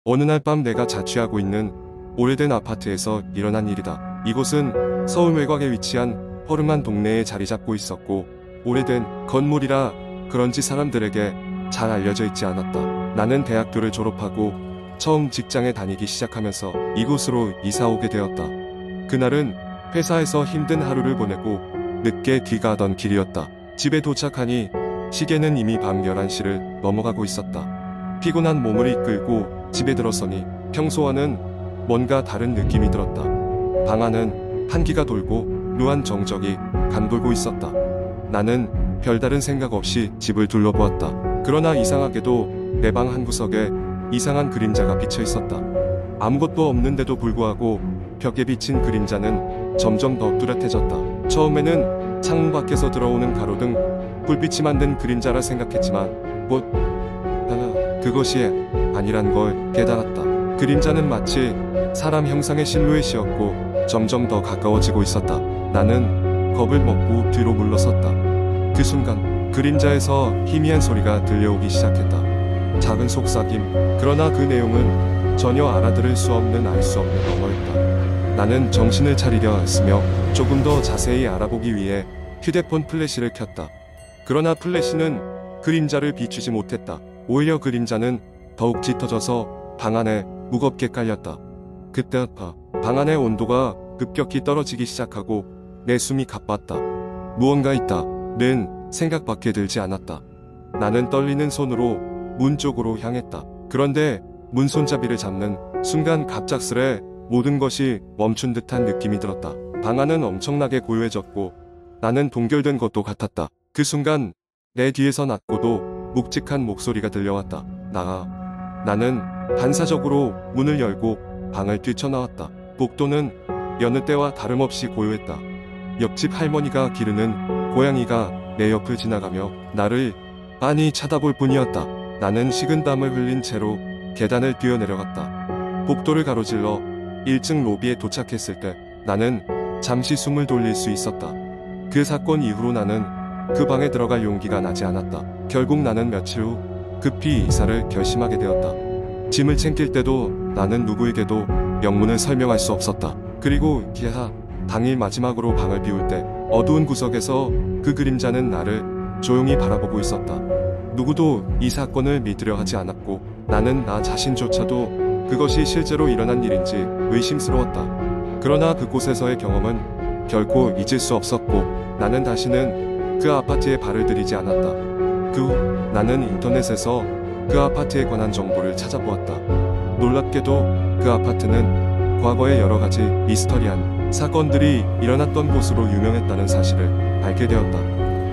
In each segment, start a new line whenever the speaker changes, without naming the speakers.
어느 날 밤 내가 자취하고 있는 오래된 아파트에서 일어난 일이다. 이곳은 서울 외곽에 위치한 허름한 동네에 자리 잡고 있었고, 오래된 건물이라 그런지 사람들에게 잘 알려져 있지 않았다. 나는 대학교를 졸업하고 처음 직장에 다니기 시작하면서 이곳으로 이사 오게 되었다. 그날은 회사에서 힘든 하루를 보내고 늦게 귀가하던 길이었다. 집에 도착하니 시계는 이미 밤 11시를 넘어가고 있었다. 피곤한 몸을 이끌고 집에 들어서니 평소와는 뭔가 다른 느낌이 들었다. 방 안은 한기가 돌고 묘한 정적이 감돌고 있었다. 나는 별다른 생각 없이 집을 둘러보았다. 그러나 이상하게도 내 방 한구석에 이상한 그림자가 비쳐 있었다. 아무것도 없는데도 불구하고 벽에 비친 그림자는 점점 더 뚜렷해졌다. 처음에는 창문 밖에서 들어오는 가로등 불빛이 만든 그림자라 생각했지만 그것이 아니란 걸 깨달았다. 그림자는 마치 사람 형상의 실루엣이었고 점점 더 가까워지고 있었다. 나는 겁을 먹고 뒤로 물러섰다. 그 순간 그림자에서 희미한 소리가 들려오기 시작했다. 작은 속삭임. 그러나 그 내용은 전혀 알아들을 수 없는 알 수 없는 언어였다. 나는 정신을 차리려 했으며 조금 더 자세히 알아보기 위해 휴대폰 플래시를 켰다. 그러나 플래시는 그림자를 비추지 못했다. 오히려 그림자는 더욱 짙어져서 방 안에 무겁게 깔렸다. 그때 방 안의 온도가 급격히 떨어지기 시작하고 내 숨이 가빴다. 무언가 있다는 생각밖에 들지 않았다. 나는 떨리는 손으로 문 쪽으로 향했다. 그런데 문 손잡이를 잡는 순간 갑작스레 모든 것이 멈춘 듯한 느낌이 들었다. 방 안은 엄청나게 고요해졌고 나는 동결된 것도 같았다. 그 순간 내 뒤에서 낮고도 묵직한 목소리가 들려왔다. 나는 반사적으로 문을 열고 방을 뛰쳐나왔다. 복도는 여느 때와 다름없이 고요했다. 옆집 할머니가 기르는 고양이가 내 옆을 지나가며 나를 빤히 쳐다볼 뿐이었다. 나는 식은땀을 흘린 채로 계단을 뛰어내려갔다. 복도를 가로질러 1층 로비에 도착했을 때 나는 잠시 숨을 돌릴 수 있었다. 그 사건 이후로 나는 그 방에 들어갈 용기가 나지 않았다. 결국 나는 며칠 후 급히 이사를 결심하게 되었다. 짐을 챙길 때도 나는 누구에게도 영문을 설명할 수 없었다. 그리고 당일 마지막으로 방을 비울 때 어두운 구석에서 그 그림자는 나를 조용히 바라보고 있었다. 누구도 이 사건을 믿으려 하지 않았고 나는 나 자신조차도 그것이 실제로 일어난 일인지 의심스러웠다. 그러나 그곳에서의 경험은 결코 잊을 수 없었고 나는 다시는 그 아파트에 발을 들이지 않았다. 그 후 나는 인터넷에서 그 아파트에 관한 정보를 찾아보았다. 놀랍게도 그 아파트는 과거에 여러가지 미스터리한 사건들이 일어났던 곳으로 유명했다는 사실을 알게 되었다.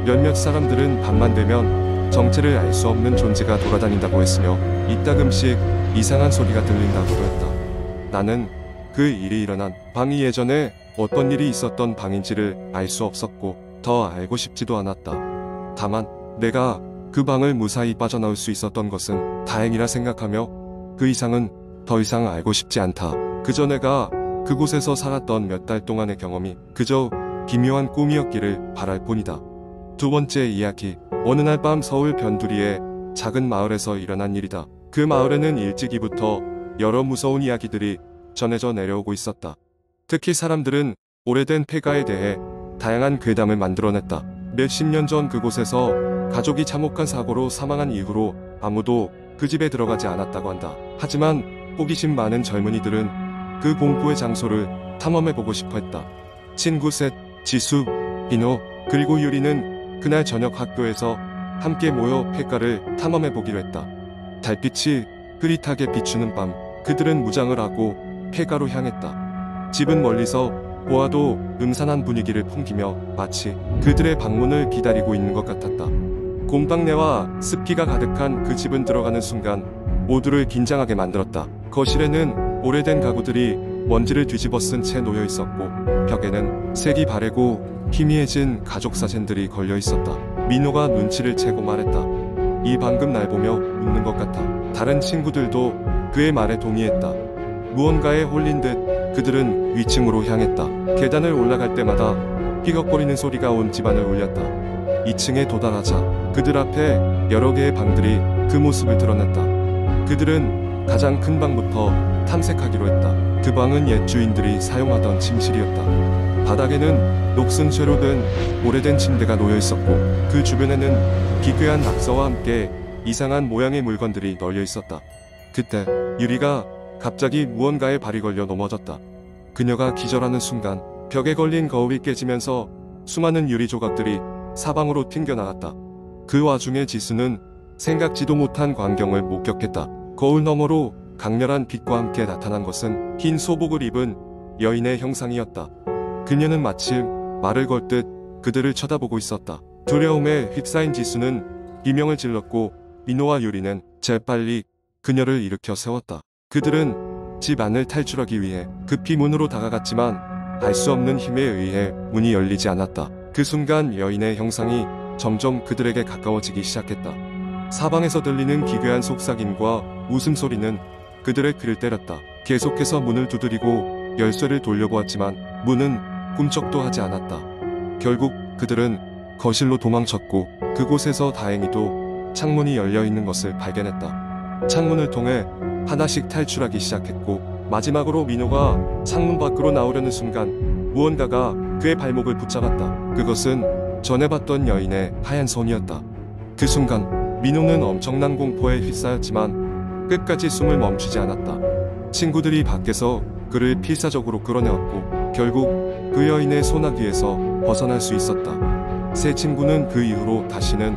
몇몇 사람들은 밤만 되면 정체를 알 수 없는 존재가 돌아다닌다고 했으며 이따금씩 이상한 소리가 들린다고도 했다. 나는 그 일이 일어난 방이 예전에 어떤 일이 있었던 방인지를 알 수 없었고 더 알고 싶지도 않았다. 다만 내가 그 방을 무사히 빠져나올 수 있었던 것은 다행이라 생각하며 그 이상은 더 이상 알고 싶지 않다. 그저 내가 그곳에서 살았던 몇 달 동안의 경험이 그저 기묘한 꿈이었기를 바랄 뿐이다. 두 번째 이야기. 어느 날 밤 서울 변두리의 작은 마을에서 일어난 일이다. 그 마을에는 일찍이부터 여러 무서운 이야기들이 전해져 내려오고 있었다. 특히 사람들은 오래된 폐가에 대해 다양한 괴담을 만들어냈다. 몇십 년 전 그곳에서 가족이 참혹한 사고로 사망한 이후로 아무도 그 집에 들어가지 않았다고 한다. 하지만 호기심 많은 젊은이들은 그 공포의 장소를 탐험해보고 싶어 했다. 친구 셋, 지수, 비노, 그리고 유리는 그날 저녁 학교에서 함께 모여 폐가를 탐험해보기로 했다. 달빛이 흐릿하게 비추는 밤, 그들은 무장을 하고 폐가로 향했다. 집은 멀리서 보아도 음산한 분위기를 풍기며 마치 그들의 방문을 기다리고 있는 것 같았다. 곰팡내와 습기가 가득한 그 집은 들어가는 순간 모두를 긴장하게 만들었다. 거실에는 오래된 가구들이 먼지를 뒤집어 쓴 채 놓여 있었고 벽에는 색이 바래고 희미해진 가족 사진들이 걸려 있었다. 민호가 눈치를 채고 말했다. 이 방금 날 보며 웃는 것 같아. 다른 친구들도 그의 말에 동의했다. 무언가에 홀린 듯 그들은 위층으로 향했다. 계단을 올라갈 때마다 삐걱거리는 소리가 온 집안을 울렸다. 2층에 도달하자 그들 앞에 여러 개의 방들이 그 모습을 드러냈다. 그들은 가장 큰 방부터 탐색하기로 했다. 그 방은 옛 주인들이 사용하던 침실이었다. 바닥에는 녹슨 쇠로 된 오래된 침대가 놓여 있었고 그 주변에는 기괴한 낙서와 함께 이상한 모양의 물건들이 널려 있었다. 그때 유리가 갑자기 무언가에 발이 걸려 넘어졌다. 그녀가 기절하는 순간 벽에 걸린 거울이 깨지면서 수많은 유리 조각들이 사방으로 튕겨나갔다. 그 와중에 지수는 생각지도 못한 광경을 목격했다. 거울 너머로 강렬한 빛과 함께 나타난 것은 흰 소복을 입은 여인의 형상이었다. 그녀는 마치 말을 걸듯 그들을 쳐다보고 있었다. 두려움에 휩싸인 지수는 비명을 질렀고 민호와 유리는 재빨리 그녀를 일으켜 세웠다. 그들은 집 안을 탈출하기 위해 급히 문으로 다가갔지만 알 수 없는 힘에 의해 문이 열리지 않았다. 그 순간 여인의 형상이 점점 그들에게 가까워지기 시작했다. 사방에서 들리는 기괴한 속삭임과 웃음소리는 그들의 귀를 때렸다. 계속해서 문을 두드리고 열쇠를 돌려보았지만 문은 꿈쩍도 하지 않았다. 결국 그들은 거실로 도망쳤고 그곳에서 다행히도 창문이 열려있는 것을 발견했다. 창문을 통해 하나씩 탈출하기 시작했고 마지막으로 민호가 창문 밖으로 나오려는 순간 무언가가 그의 발목을 붙잡았다. 그것은 전에 봤던 여인의 하얀 손이었다. 그 순간 민호는 엄청난 공포에 휩싸였지만 끝까지 숨을 멈추지 않았다. 친구들이 밖에서 그를 필사적으로 끌어내었고 결국 그 여인의 소나기에서 벗어날 수 있었다. 세 친구는 그 이후로 다시는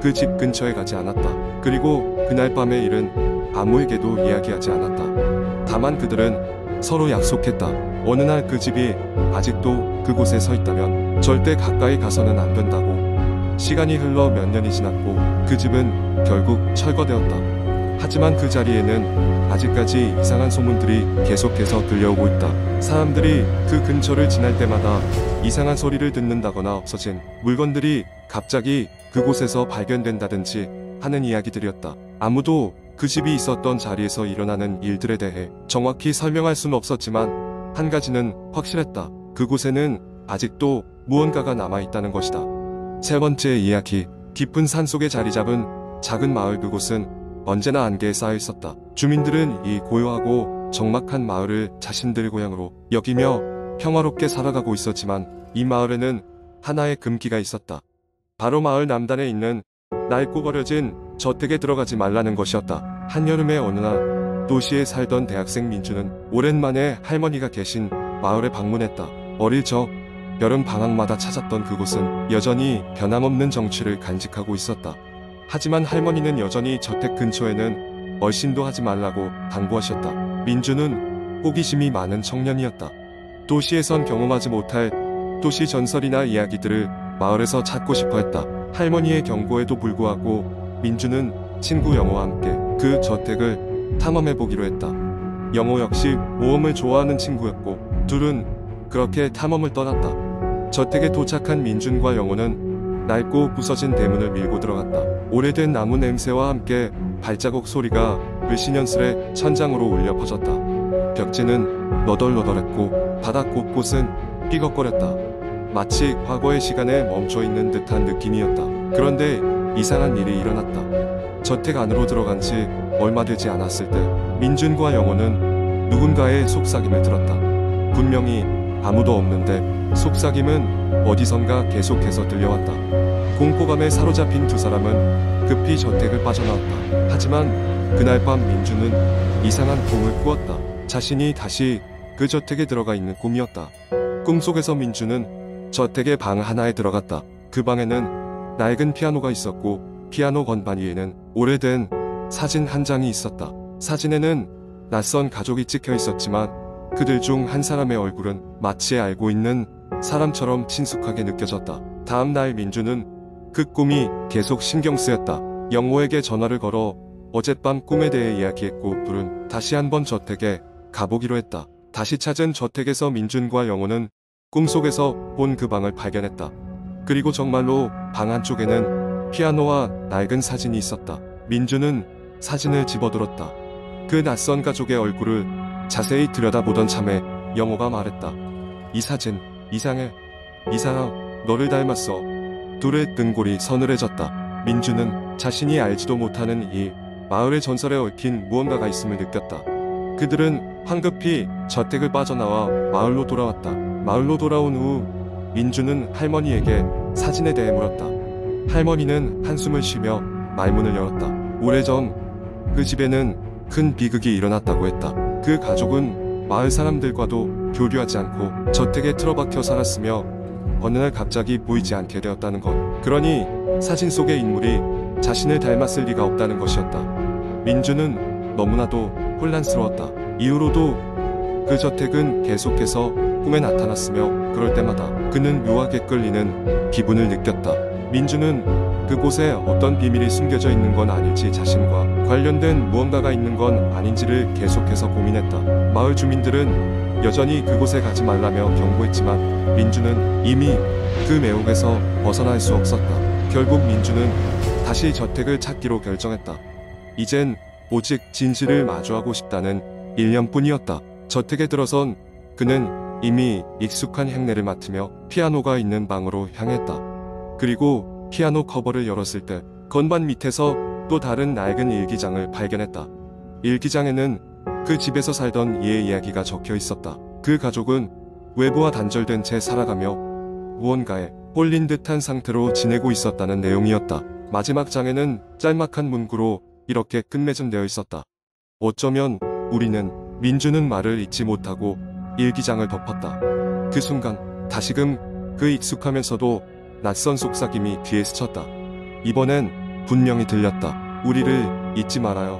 그 집 근처에 가지 않았다. 그리고 그날 밤의 일은 아무에게도 이야기하지 않았다. 다만 그들은 서로 약속했다. 어느 날 그 집이 아직도 그곳에 서 있다면 절대 가까이 가서는 안 된다고. 시간이 흘러 몇 년이 지났고 그 집은 결국 철거되었다. 하지만 그 자리에는 아직까지 이상한 소문들이 계속해서 들려오고 있다. 사람들이 그 근처를 지날 때마다 이상한 소리를 듣는다거나 없어진 물건들이 갑자기 그곳에서 발견된다든지 하는 이야기들이었다. 아무도 그 집이 있었던 자리에서 일어나는 일들에 대해 정확히 설명할 수는 없었지만 한 가지는 확실했다. 그곳에는 아직도 무언가가 남아있다는 것이다. 세 번째 이야기. 깊은 산속에 자리잡은 작은 마을. 그곳은 언제나 안개에 쌓여 있었다. 주민들은 이 고요하고 적막한 마을을 자신들의 고향으로 여기며 평화롭게 살아가고 있었지만 이 마을에는 하나의 금기가 있었다. 바로 마을 남단에 있는 낡고 버려진 저택에 들어가지 말라는 것이었다. 한여름의 어느 날 도시에 살던 대학생 민주는 오랜만에 할머니가 계신 마을에 방문했다. 어릴 적 여름 방학마다 찾았던 그곳은 여전히 변함없는 정취를 간직하고 있었다. 하지만 할머니는 여전히 저택 근처에는 얼씬도 하지 말라고 당부하셨다. 민주는 호기심이 많은 청년이었다. 도시에선 경험하지 못할 도시 전설이나 이야기들을 마을에서 찾고 싶어 했다. 할머니의 경고에도 불구하고 민주는 친구 영호와 함께 그 저택을 탐험해보기로 했다. 영호 역시 모험을 좋아하는 친구였고 둘은 그렇게 탐험을 떠났다. 저택에 도착한 민준과 영호는 낡고 부서진 대문을 밀고 들어갔다. 오래된 나무 냄새와 함께 발자국 소리가 을씨년스레 천장으로 울려 퍼졌다. 벽지는 너덜너덜했고 바닥 곳곳은 삐걱거렸다. 마치 과거의 시간에 멈춰있는 듯한 느낌이었다. 그런데 이상한 일이 일어났다. 저택 안으로 들어간 지 얼마 되지 않았을 때 민준과 영호는 누군가의 속삭임을 들었다. 분명히 아무도 없는데 속삭임은 어디선가 계속해서 들려왔다. 공포감에 사로잡힌 두 사람은 급히 저택을 빠져나왔다. 하지만 그날 밤 민준은 이상한 꿈을 꾸었다. 자신이 다시 그 저택에 들어가 있는 꿈이었다. 꿈속에서 민준은 저택의 방 하나에 들어갔다. 그 방에는 낡은 피아노가 있었고 피아노 건반 위에는 오래된 사진 한 장이 있었다. 사진에는 낯선 가족이 찍혀 있었지만 그들 중 한 사람의 얼굴은 마치 알고 있는 사람처럼 친숙하게 느껴졌다. 다음 날 민주는 그 꿈이 계속 신경 쓰였다. 영호에게 전화를 걸어 어젯밤 꿈에 대해 이야기했고 둘은 다시 한번 저택에 가보기로 했다. 다시 찾은 저택에서 민준과 영호는 꿈속에서 본 그 방을 발견했다. 그리고 정말로 방 한쪽에는 피아노와 낡은 사진이 있었다. 민준은 사진을 집어들었다. 그 낯선 가족의 얼굴을 자세히 들여다보던 참에 영호가 말했다. 이 사진 이상해. 이상하. 너를 닮았어. 둘의 등골이 서늘해졌다. 민주는 자신이 알지도 못하는 이 마을의 전설에 얽힌 무언가가 있음을 느꼈다. 그들은 황급히 저택을 빠져나와 마을로 돌아왔다. 마을로 돌아온 후 민주는 할머니에게 사진에 대해 물었다. 할머니는 한숨을 쉬며 말문을 열었다. 오래전 그 집에는 큰 비극이 일어났다고 했다. 그 가족은 마을 사람들과도 교류하지 않고 저택에 틀어박혀 살았으며 어느 날 갑자기 보이지 않게 되었다는 것. 그러니 사진 속의 인물이 자신을 닮았을 리가 없다는 것이었다. 민주는 너무나도 혼란스러웠다. 이후로도 그 저택은 계속해서 꿈에 나타났으며 그럴 때마다 그는 묘하게 끌리는 기분을 느꼈다. 민주는 그곳에 어떤 비밀이 숨겨져 있는 건 아닐지, 자신과 관련된 무언가가 있는 건 아닌지를 계속해서 고민했다. 마을 주민들은 여전히 그곳에 가지 말라며 경고했지만 민주는 이미 그 매혹에서 벗어날 수 없었다. 결국 민주는 다시 저택을 찾기로 결정했다. 이젠 오직 진실을 마주하고 싶다는 일념뿐이었다. 저택에 들어선 그는 이미 익숙한 향내를 맡으며 피아노가 있는 방으로 향했다. 그리고 피아노 커버를 열었을 때 건반 밑에서 또 다른 낡은 일기장을 발견했다. 일기장에는 그 집에서 살던 이의 이야기가 적혀 있었다. 그 가족은 외부와 단절된 채 살아가며 무언가에 홀린 듯한 상태로 지내고 있었다는 내용이었다. 마지막 장에는 짤막한 문구로 이렇게 끝맺음되어 있었다. 어쩌면 우리는 민주는 말을 잊지 못하고 일기장을 덮었다. 그 순간 다시금 그 익숙하면서도 낯선 속삭임이 귀에 스쳤다. 이번엔 분명히 들렸다. 우리를 잊지 말아요.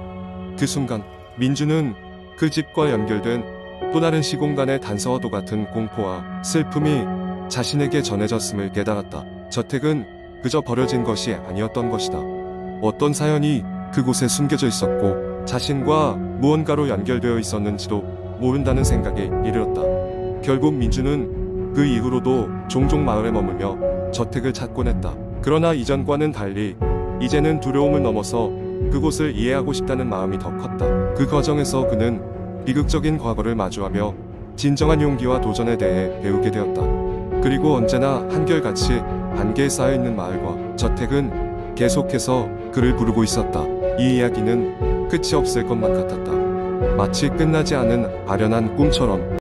그 순간 민주는 그 집과 연결된 또 다른 시공간의 단서와도 같은 공포와 슬픔이 자신에게 전해졌음을 깨달았다. 저택은 그저 버려진 것이 아니었던 것이다. 어떤 사연이 그곳에 숨겨져 있었고 자신과 무언가로 연결되어 있었는지도 모른다는 생각에 이르렀다. 결국 민주는 그 이후로도 종종 마을에 머물며 저택을 찾곤 했다. 그러나 이전과는 달리 이제는 두려움을 넘어서 그곳을 이해하고 싶다는 마음이 더 컸다. 그 과정에서 그는 비극적인 과거를 마주하며 진정한 용기와 도전에 대해 배우게 되었다. 그리고 언제나 한결같이 안개에 쌓여있는 마을과 저택은 계속해서 그를 부르고 있었다. 이 이야기는 끝이 없을 것만 같았다. 마치 끝나지 않은 아련한 꿈처럼.